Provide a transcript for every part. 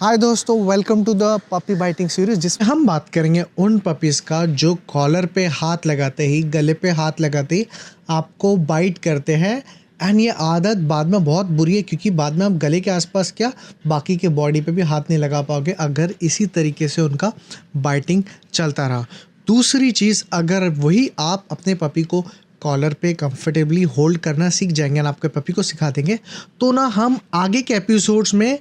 हाय दोस्तों, welcome to the puppy biting series, जिसमें हम बात करेंगे उन पपीज़ का जो कॉलर पे हाथ लगाते ही, गले पे हाथ लगाते ही आपको बाइट करते हैं। एंड ये आदत बाद में बहुत बुरी है, क्योंकि बाद में आप गले के आसपास क्या बाकी के बॉडी पे भी हाथ नहीं लगा पाओगे अगर इसी तरीके से उनका बाइटिंग चलता रहा। दूसरी चीज़, अगर वही आप अपने पपी को कॉलर पे कंफर्टेबली होल्ड करना सीख जाएंगे और आपके पपी को सिखा देंगे, तो ना हम आगे के एपिसोड्स में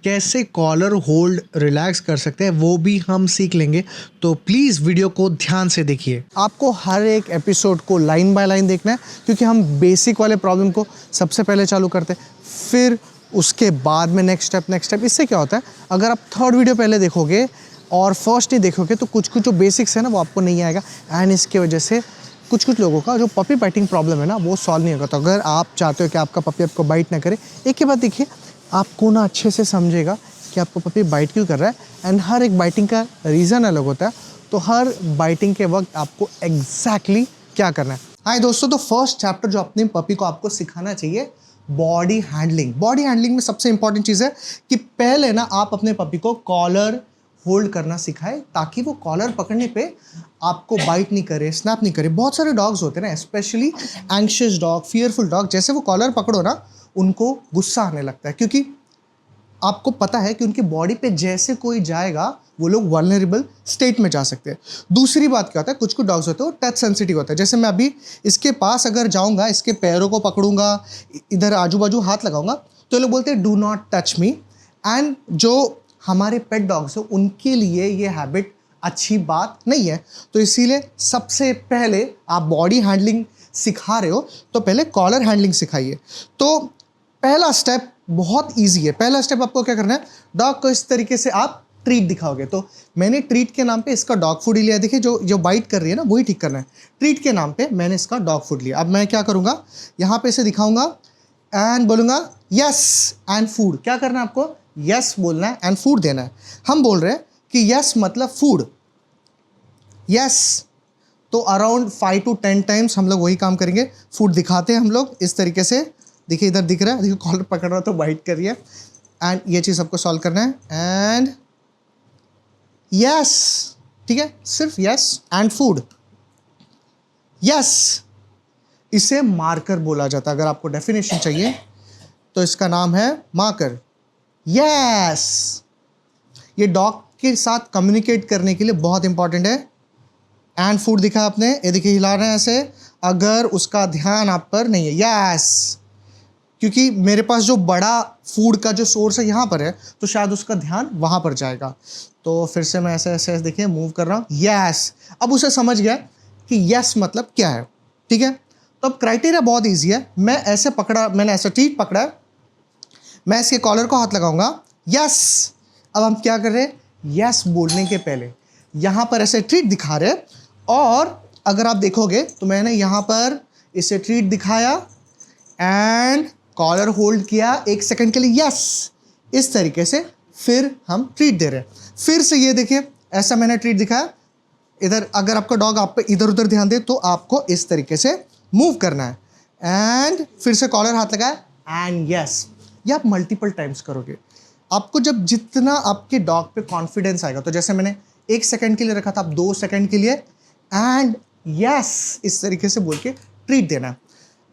कैसे कॉलर होल्ड रिलैक्स कर सकते हैं वो भी हम सीख लेंगे। तो प्लीज़ वीडियो को ध्यान से देखिए। आपको हर एक एपिसोड को लाइन बाय लाइन देखना है, क्योंकि हम बेसिक वाले प्रॉब्लम को सबसे पहले चालू करते हैं, फिर उसके बाद में नेक्स्ट स्टेप। इससे क्या होता है, अगर आप थर्ड वीडियो पहले देखोगे और फर्स्ट नहीं देखोगे तो कुछ जो बेसिक्स है ना वो आपको नहीं आएगा। एंड इसके वजह से कुछ लोगों का जो पपी बाइटिंग प्रॉब्लम है ना वो सॉल्व नहीं होगा। तो अगर आप चाहते हो कि आपका पपी आपको बाइट ना करे, एक ही बात देखिए, आपको ना अच्छे से समझेगा कि आपको पपी बाइट क्यों कर रहा है। एंड हर एक बाइटिंग का रीज़न अलग होता है, तो हर बाइटिंग के वक्त आपको एग्जैक्टली क्या करना है। हाय दोस्तों, तो फर्स्ट चैप्टर जो अपने पपी को आपको सिखाना चाहिए, बॉडी हैंडलिंग। बॉडी हैंडलिंग में सबसे इंपॉर्टेंट चीज़ है कि पहले ना आप अपने पपी को कॉलर होल्ड करना सिखाए, ताकि वो कॉलर पकड़ने पे आपको बाइट नहीं करे, स्नैप नहीं करे। बहुत सारे डॉग्स होते हैं ना, specially anxious dog, fearful dog, जैसे वो कॉलर पकड़ो ना उनको गुस्सा आने लगता है, क्योंकि आपको पता है कि उनकी बॉडी पे जैसे कोई जाएगा वो लोग वल्नरेबल स्टेट में जा सकते हैं। दूसरी बात क्या होता है, कुछ डॉग्स होते हैं वो टच सेंसिटिव होता है। जैसे मैं अभी इसके पास अगर जाऊंगा, इसके पैरों को पकड़ूंगा, इधर आजू बाजू हाथ लगाऊंगा, तो ये लोग बोलते हैं do not touch me. And जो हमारे पेट डॉग्स हैं उनके लिए ये हैबिट अच्छी बात नहीं है। तो इसीलिए सबसे पहले आप बॉडी हैंडलिंग सिखा रहे हो तो पहले कॉलर हैंडलिंग सिखाइए। तो पहला स्टेप बहुत इजी है। पहला स्टेप आपको क्या करना है, डॉग को इस तरीके से आप ट्रीट दिखाओगे। तो मैंने ट्रीट के नाम पे इसका डॉग फूड लिया। देखिए, जो बाइट कर रही है ना वही ठीक करना है। ट्रीट के नाम पे मैंने इसका डॉग फूड लिया। अब मैं क्या करूँगा, यहाँ पे इसे दिखाऊंगा एंड बोलूँगा यस एंड फूड। क्या करना है आपको, यस बोलना है एंड फूड देना है। हम बोल रहे हैं कि यस मतलब फूड, यस। तो अराउंड 5 to 10 टाइम्स हम लोग वही काम करेंगे। फूड दिखाते हैं हम लोग इस तरीके से। देखिए इधर दिख रहा है, देखिए कॉलर पकड़ रहा है तो बाइट कर रही है। एंड ये चीज़ आपको सॉल्व करना है। एंड यस, ठीक है, सिर्फ यस एंड फूड, यस। इसे मार्कर बोला जाता है। अगर आपको डेफिनेशन चाहिए तो इसका नाम है मार्कर। यस, ये डॉग के साथ कम्युनिकेट करने के लिए बहुत इंपॉर्टेंट है। एंड फूड दिखा आपने, ये देखिए हिला रहे हैं ऐसे, अगर उसका ध्यान आप पर नहीं है, यस, क्योंकि मेरे पास जो बड़ा फूड का जो सोर्स है यहाँ पर है, तो शायद उसका ध्यान वहाँ पर जाएगा। तो फिर से मैं ऐसे ऐसे देखिए मूव कर रहा हूँ, यस। अब उसे समझ गया कि यस मतलब क्या है, ठीक है। तो अब क्राइटेरिया बहुत ईजी है। मैं ऐसे पकड़ा, मैंने ऐसा ट्रीट पकड़ा है, मैं इसके कॉलर को हाथ लगाऊंगा, यस। अब हम क्या कर रहे हैं, यस बोलने के पहले यहाँ पर ऐसे ट्रीट दिखा रहे हैं। और अगर आप देखोगे तो मैंने यहाँ पर इसे ट्रीट दिखाया एंड कॉलर होल्ड किया 1 सेकंड के लिए, यस, इस तरीके से। फिर हम ट्रीट दे रहे हैं। फिर से ये देखिए, ऐसा मैंने ट्रीट दिखाया। इधर अगर आपका डॉग आप पे इधर उधर ध्यान दे तो आपको इस तरीके से मूव करना है। एंड फिर से कॉलर हाथ लगाया एंड यस। ये आप मल्टीपल टाइम्स करोगे। आपको जब जितना आपके डॉग पे कॉन्फिडेंस आएगा, तो जैसे मैंने 1 सेकंड के लिए रखा था, आप 2 सेकंड के लिए एंड यस इस तरीके से बोल के ट्रीट देना है।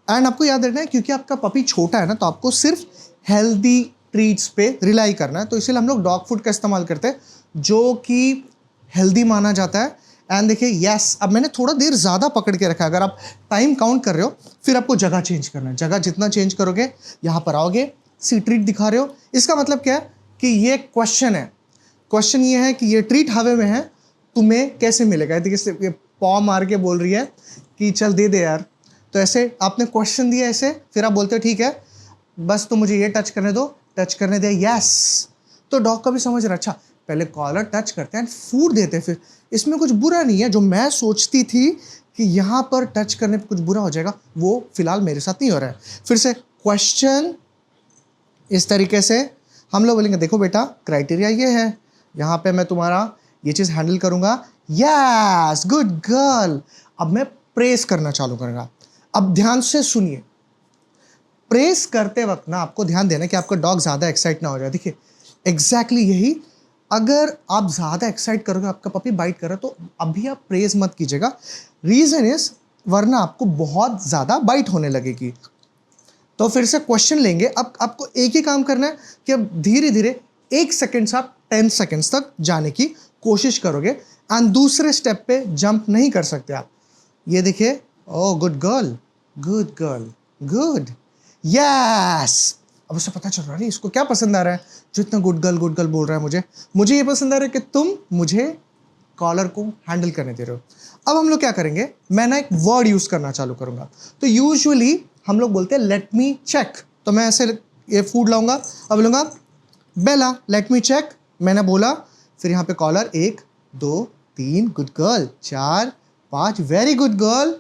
एंड आपको याद रखना है, क्योंकि आपका पपी छोटा है ना, तो आपको सिर्फ हेल्दी ट्रीट्स पे रिलाई करना है। तो इसलिए हम लोग डॉग फूड का इस्तेमाल करते हैं जो कि हेल्दी माना जाता है। एंड देखिए यस, अब मैंने थोड़ा देर ज़्यादा पकड़ के रखा है। अगर आप टाइम काउंट कर रहे हो, फिर आपको जगह चेंज करना है। जगह जितना चेंज करोगे, यहाँ पर आओगे, सी ट्रीट दिखा रहे हो, इसका मतलब क्या है कि ये क्वेश्चन है। क्वेश्चन ये है कि ये ट्रीट हवे में है, तुम्हें कैसे मिलेगा। देखिए ये पॉ मार के बोल रही है कि चल दे दे यार। तो ऐसे आपने क्वेश्चन दिया ऐसे, फिर आप बोलते हो ठीक है बस तो मुझे ये टच करने दो, टच करने दे, यस। तो डॉग का भी समझ रहा, अच्छा पहले कॉलर टच करते हैं, फूड देते हैं, फिर इसमें कुछ बुरा नहीं है। जो मैं सोचती थी कि यहाँ पर टच करने पर कुछ बुरा हो जाएगा, वो फिलहाल मेरे साथ नहीं हो रहा है। फिर से क्वेश्चन इस तरीके से हम लोग बोलेंगे, देखो बेटा क्राइटेरिया ये है, यहाँ पे मैं तुम्हारा ये चीज़ हैंडल करूँगा, यस गुड गर्ल। अब मैं प्रेस करना चालू करूँगा। अब ध्यान से सुनिए, प्रेस करते वक्त ना आपको ध्यान देना कि आपका डॉग ज़्यादा एक्साइट ना हो जाए। देखिए एग्जैक्टली यही। अगर आप ज़्यादा एक्साइट करोगे, आपका पपी बाइट कर रहा है, तो अभी आप प्रेज मत कीजिएगा। रीज़न इज, वरना आपको बहुत ज़्यादा बाइट होने लगेगी। तो फिर से क्वेश्चन लेंगे। अब आपको एक ही काम करना है कि अब धीरे धीरे 1 सेकेंड से आप 10 सेकेंड्स तक जाने की कोशिश करोगे, एंड दूसरे स्टेप पे जंप नहीं कर सकते आप। ये देखिए, oh good girl, good girl, good, yes. अब उसे पता चल रहा है इसको क्या पसंद आ रहा है, जो इतना गुड गर्ल बोल रहा है। मुझे ये पसंद आ रहा है कि तुम मुझे कॉलर को हैंडल करने दे रहे हो। अब हम लोग क्या करेंगे, मैं ना एक वर्ड यूज करना चालू करूंगा। तो यूजुअली हम लोग बोलते हैं लेट मी चेक। तो मैं ऐसे ये फूड लाऊंगा, अब बोलूंगा बेला लेट मी चेक, मैंने बोला। फिर यहाँ पे collar 1 2 3 good girl, 4 5 very good girl,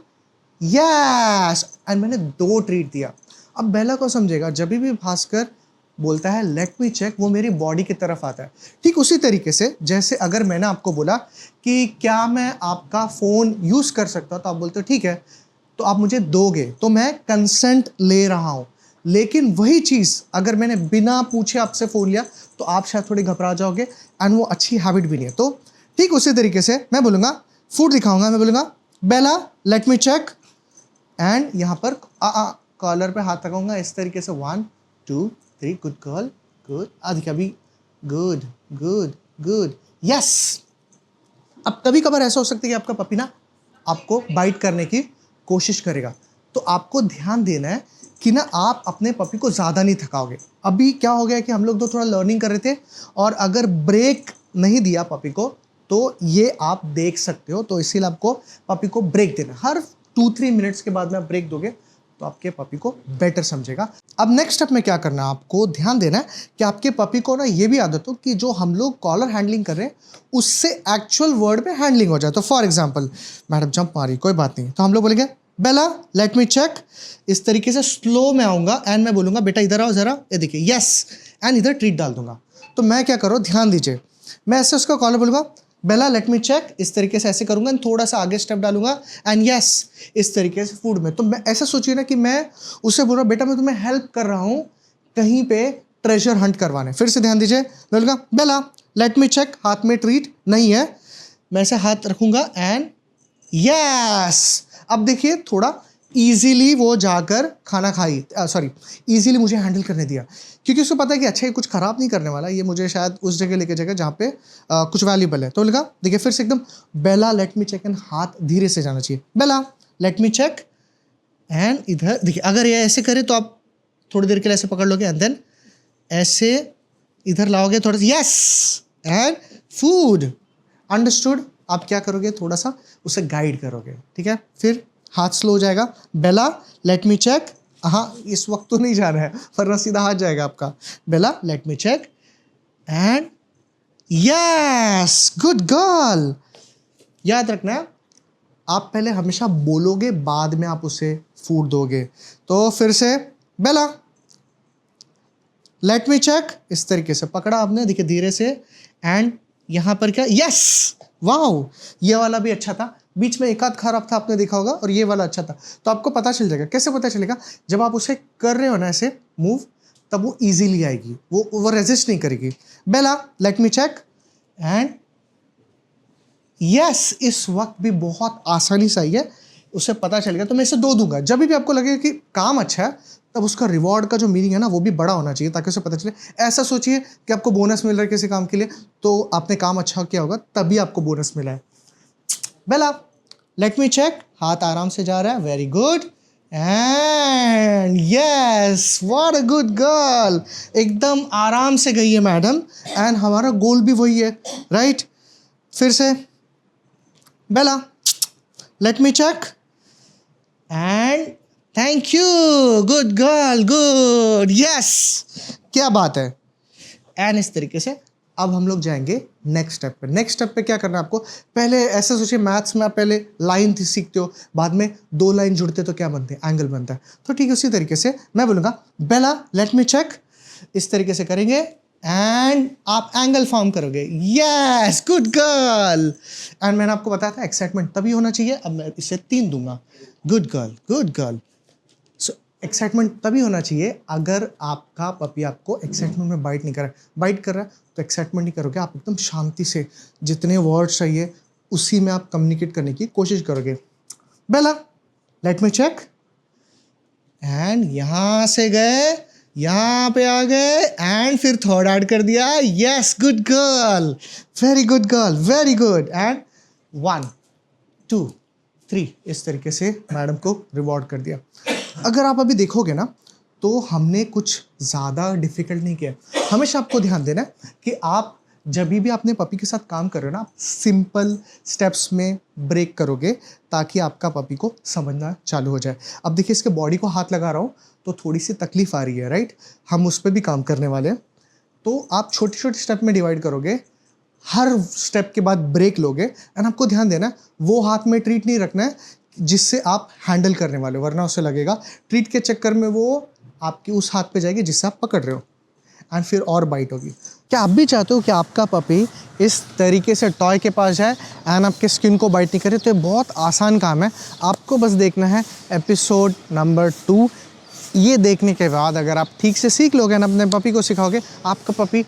yes, and मैंने 2 ट्रीट दिया। अब बेला को समझेगा, जब भी भास्कर बोलता है लेट मी चेक, वो मेरी बॉडी की तरफ आता है। ठीक उसी तरीके से जैसे अगर मैंने आपको बोला कि क्या मैं आपका फ़ोन यूज़ कर सकता हूँ, तो आप बोलते हो ठीक है, तो आप मुझे दोगे, तो मैं कंसेंट ले रहा हूँ। लेकिन वही चीज़ अगर मैंने बिना पूछे आपसे फ़ोन लिया, तो आप शायद थोड़ी घबरा जाओगे, एंड वो अच्छी हैबिट भी नहीं है। तो ठीक उसी तरीके से मैं बोलूँगा, फूड दिखाऊंगा, मैं बोलूँगा बेला लेट मी चेक, एंड यहाँ पर कॉलर पे हाथ लगाऊंगा इस तरीके से, 1 2 3 गुड गर्ल, गुड, आदि का भी गुड गुड गुड, यस। अब कभी कभार ऐसा हो सकता है कि आपका पपी ना आपको बाइट करने की कोशिश करेगा, तो आपको ध्यान देना है कि ना आप अपने पपी को ज़्यादा नहीं थकाओगे। अभी क्या हो गया कि हम लोग तो थोड़ा लर्निंग कर रहे थे, और अगर ब्रेक नहीं दिया पपी को, तो ये आप देख सकते हो। तो इसीलिए आपको पपी को ब्रेक देना, हर 2-3 मिनट्स के बाद में आप ब्रेक दोगे तो आपके पपी को बेटर समझेगा। अब नेक्स्ट स्टेप में क्या करना है, आपको ध्यान देना है कि आपके पपी को ना ये भी आदत हो कि जो हम लोग कॉलर हैंडलिंग कर रहे हैं उससे एक्चुअल वर्ड में हैंडलिंग हो जाए। तो फॉर एग्जांपल, मैडम जंप मारी, कोई बात नहीं, तो हम लोग बोलेंगे बेला लेट मी चेक। इस तरीके से स्लो में आऊँगा, एंड मैं बोलूँगा बेटा इधर आओ ज़रा, ये देखिए, यस, एंड इधर ट्रीट डाल दूंगा। तो मैं क्या करूँ, ध्यान दीजिए, मैं ऐसे उसका कॉलर बोलूँगा बेला लेट मी चेक, इस तरीके से ऐसे करूँगा, थोड़ा सा आगे स्टेप डालूंगा, एंड यस, इस तरीके से फूड में। तो मैं ऐसा सोचिए ना कि मैं उससे बोल रहा हूँ बेटा मैं तुम्हें हेल्प कर रहा हूँ कहीं पे ट्रेजर हंट करवाने। फिर से ध्यान दीजिए, बोलूँगा बेला लेट मी चेक, हाथ में ट्रीट नहीं है, मैं ऐसे हाथ रखूँगा, एंड यस। अब देखिए थोड़ा इजीली वो जाकर खाना खाई, सॉरी, इजीली मुझे हैंडल करने दिया, क्योंकि उसको पता है कि अच्छा ये कुछ ख़राब नहीं करने वाला, ये मुझे शायद उस जगह लेके जाएगा जहाँ पे कुछ वैल्यूबल है। तो लगा, देखिए फिर से एकदम बेला लेट मी चेक, एंड हाथ धीरे से जाना चाहिए, बेला लेट मी चेक, एंड इधर देखिए, अगर ये ऐसे करे तो आप थोड़ी देर के लिए ऐसे पकड़ लोगे, एंड देन ऐसे इधर लाओगे थोड़ा सा, यस, एंड फूड, अंडरस्टूड। आप क्या करोगे, थोड़ा सा उसे गाइड करोगे, ठीक है। फिर हाथ स्लो हो जाएगा, बेला लेट मी चेक, हाँ इस वक्त तो नहीं जा रहा है वरना सीधा हाथ जाएगा आपका, Bella let me check, and yes, good girl. याद रखना है, आप पहले हमेशा बोलोगे, बाद में आप उसे फूड दोगे। तो फिर से बेला लेट मी चेक, इस तरीके से पकड़ा आपने, देखिए धीरे से, एंड यहाँ पर क्या, यस, वाओ, ये वाला भी अच्छा था, बीच में एक आध खराब था आपने देखा होगा, और ये वाला अच्छा था। तो आपको पता चल जाएगा, कैसे पता चलेगा, जब आप उसे कर रहे हो ना ऐसे मूव, तब वो इजीली आएगी, वो रेजिस्ट नहीं करेगी। Bella let me check, and yes, इस वक्त भी बहुत आसानी से आई है, उसे पता चल गया। तो मैं इसे 2 दूंगा। जब भी आपको लगे कि काम अच्छा है, तब उसका रिवॉर्ड का जो मीनिंग है ना वो भी बड़ा होना चाहिए, ताकि उसे पता चले। ऐसा सोचिए कि आपको बोनस मिल रहा है किसी काम के लिए, तो आपने काम अच्छा किया होगा तभी आपको बोनस मिला है। बेला लेट मी चेक, हाथ आराम से जा रहा है, very good, and yes, what a good girl, एकदम आराम से गई है मैडम, एंड हमारा गोल भी वही है, राइट। फिर से Bella let me check, and thank you, good girl, good, yes, क्या बात है। एंड इस तरीके से अब हम लोग जाएंगे नेक्स्ट स्टेप पे। नेक्स्ट स्टेप पे क्या करना है आपको, पहले ऐसे सोचिए, मैथ्स में आप पहले लाइन सीखते हो, बाद में 2 लाइन जुड़ते तो क्या बनते हैं, एंगल बनता है। तो ठीक है, उसी तरीके से मैं बोलूँगा बेला लेट मी चेक, इस तरीके से करेंगे, एंड आप एंगल फॉर्म करोगे, यस, गुड गर्ल। एंड मैंने आपको बताया था एक्साइटमेंट तभी होना चाहिए। अब मैं इसे 3 दूंगा, गुड गर्ल, गुड गर्ल। सो एक्साइटमेंट तभी होना चाहिए अगर आपका पपी आपको एक्साइटमेंट में बाइट नहीं कर रहा है। बाइट कर रहा है तो एक्साइटमेंट नहीं करोगे, आप एकदम शांति से जितने वर्ड्स चाहिए उसी में आप कम्युनिकेट करने की कोशिश करोगे। बेला, लेट मी चेक। एंड यहाँ से गए, यहाँ पे आ गए एंड फिर थर्ड ऐड कर दिया। Yes, good girl, very good girl, very good. And 1 2 3 इस तरीके से मैडम को रिवॉर्ड कर दिया। अगर आप अभी देखोगे ना तो हमने कुछ ज़्यादा डिफ़िकल्ट नहीं किया। हमेशा आपको ध्यान देना है कि आप जब भी आपने पपी के साथ काम कर रहे हो ना, आप सिंपल स्टेप्स में ब्रेक करोगे ताकि आपका पपी को समझना चालू हो जाए। अब देखिए, इसके बॉडी को हाथ लगा रहा हूँ तो थोड़ी सी तकलीफ़ आ रही है, राइट? हम उस पर भी काम करने वाले हैं। तो आप छोटे छोटे स्टेप में डिवाइड करोगे, हर स्टेप के बाद ब्रेक लोगे एंड आपको ध्यान देना है वो हाथ में ट्रीट नहीं रखना है जिससे आप हैंडल करने वाले हो, वरना उसे लगेगा ट्रीट के चक्कर में वो आपकी उस हाथ पे जाएगी जिससे आप पकड़ रहे हो एंड फिर और बाइट होगी। क्या आप भी चाहते हो कि आपका पपी इस तरीके से टॉय के पास जाए एंड आपके स्किन को बाइट नहीं करे? तो ये बहुत आसान काम है, आपको बस देखना है एपिसोड नंबर 2। ये देखने के बाद अगर आप ठीक से सीख लोगे ना, अपने पपी को सिखाओगे, आपका पपी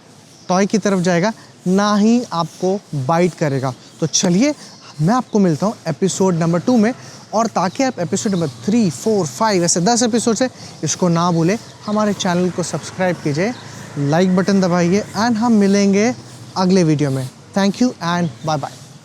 टॉय की तरफ जाएगा, ना ही आपको बाइट करेगा। तो चलिए मैं आपको मिलता हूँ एपिसोड नंबर 2 में। और ताकि आप एपिसोड नंबर 3, 4, 5 ऐसे 10 एपिसोड से इसको ना भूलें, हमारे चैनल को सब्सक्राइब कीजिए, लाइक बटन दबाइए एंड हम मिलेंगे अगले वीडियो में। Thank you and bye bye.